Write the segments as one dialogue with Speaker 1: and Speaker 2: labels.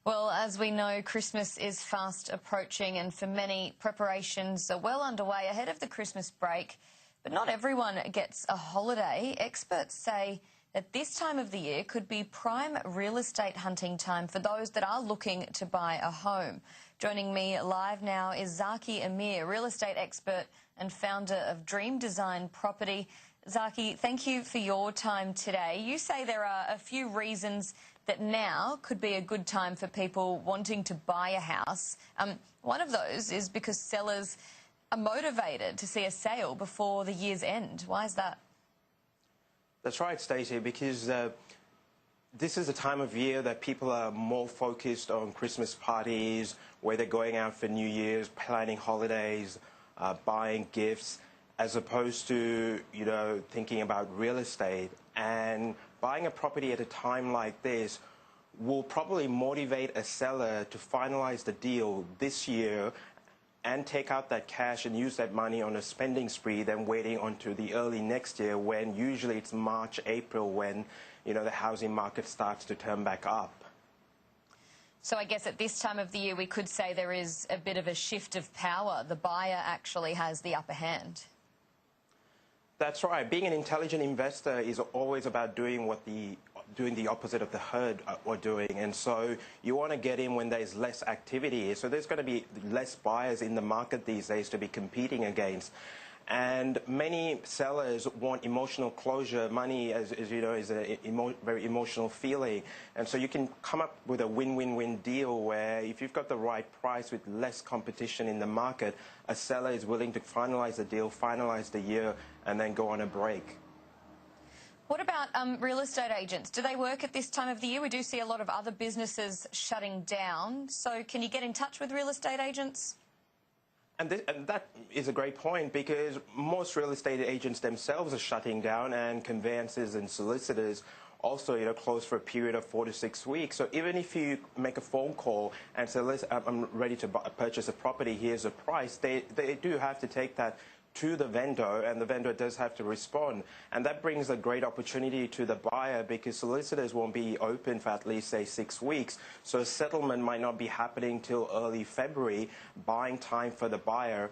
Speaker 1: Well, as we know, Christmas is fast approaching, and for many, preparations are well underway ahead of the Christmas break. But not everyone gets a holiday. Experts say that this time of the year could be prime real estate hunting time for those that are looking to buy a home. Joining me live now is Zaki Ameer, real estate expert and founder of Dream Design Property. Zaki, thank you for your time today. You say there are a few reasons that now could be a good time for people wanting to buy a house. One of those is because sellers are motivated to see a sale before the year's end. Why is that?
Speaker 2: That's right, Stacey, because this is a time of year that people are more focused on Christmas parties, where they're going out for New Year's, planning holidays, buying gifts, as opposed to, thinking about real estate. And buying a property at a time like this will probably motivate a seller to finalize the deal this year and take out that cash and use that money on a spending spree than waiting onto the early next year, when usually it's March, April, when, the housing market starts to turn back up.
Speaker 1: So I guess at this time of the year we could say there is a bit of a shift of power. The buyer actually has the upper hand.
Speaker 2: That's right. Being an intelligent investor is always about doing the opposite of the herd are doing. And so you want to get in when there's less activity. So there's going to be less buyers in the market these days to be competing against. And many sellers want emotional closure. Money, as you know, is a very emotional feeling. And so you can come up with a win-win-win deal where if you've got the right price with less competition in the market, a seller is willing to finalize the deal, finalize the year, and then go on a break.
Speaker 1: What about real estate agents? Do they work at this time of the year? We do see a lot of other businesses shutting down. So can you get in touch with real estate agents?
Speaker 2: And that is a great point, because most real estate agents themselves are shutting down, and conveyancers and solicitors also, close for a period of 4 to 6 weeks. So even if you make a phone call and say, listen, I'm ready to purchase a property, here's a price, they do have to take that to the vendor, and the vendor does have to respond. And that brings a great opportunity to the buyer, because solicitors won't be open for at least, say, 6 weeks. So settlement might not be happening till early February, buying time for the buyer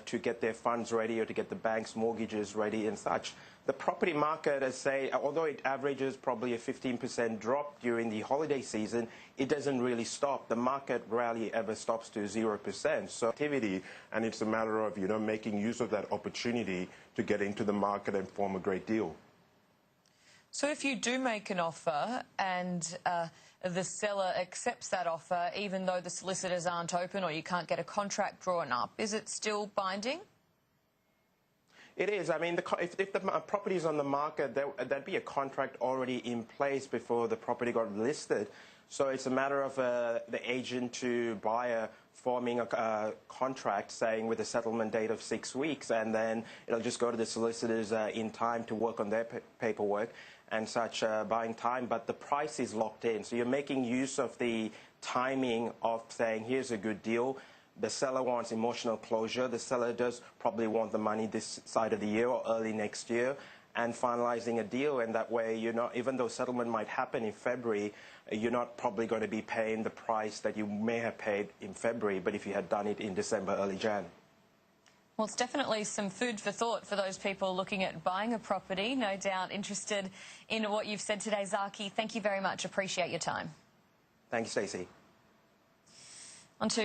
Speaker 2: to get their funds ready, or to get the bank's mortgages ready and such. The property market, although it averages probably a 15% drop during the holiday season, it doesn't really stop. The market rarely ever stops to 0%. So activity, and it's a matter of, making use of that opportunity to get into the market and form a great deal.
Speaker 1: So if you do make an offer and the seller accepts that offer, even though the solicitors aren't open or you can't get a contract drawn up, is it still binding?
Speaker 2: It is. I mean, if the property is on the market, there'd be a contract already in place before the property got listed. So it's a matter of the agent to buyer forming a contract, saying with a settlement date of 6 weeks, and then it'll just go to the solicitors in time to work on their paperwork and such, buying time. But the price is locked in. So you're making use of the timing of saying, here's a good deal. The seller wants emotional closure. The seller does probably want the money this side of the year or early next year, and finalizing a deal. And that way, even though settlement might happen in February, you're not probably going to be paying the price that you may have paid in February, but if you had done it in December, early Jan.
Speaker 1: Well, it's definitely some food for thought for those people looking at buying a property. No doubt interested in what you've said today, Zaki. Thank you very much. Appreciate your time.
Speaker 2: Thank you, Stacey.
Speaker 1: On to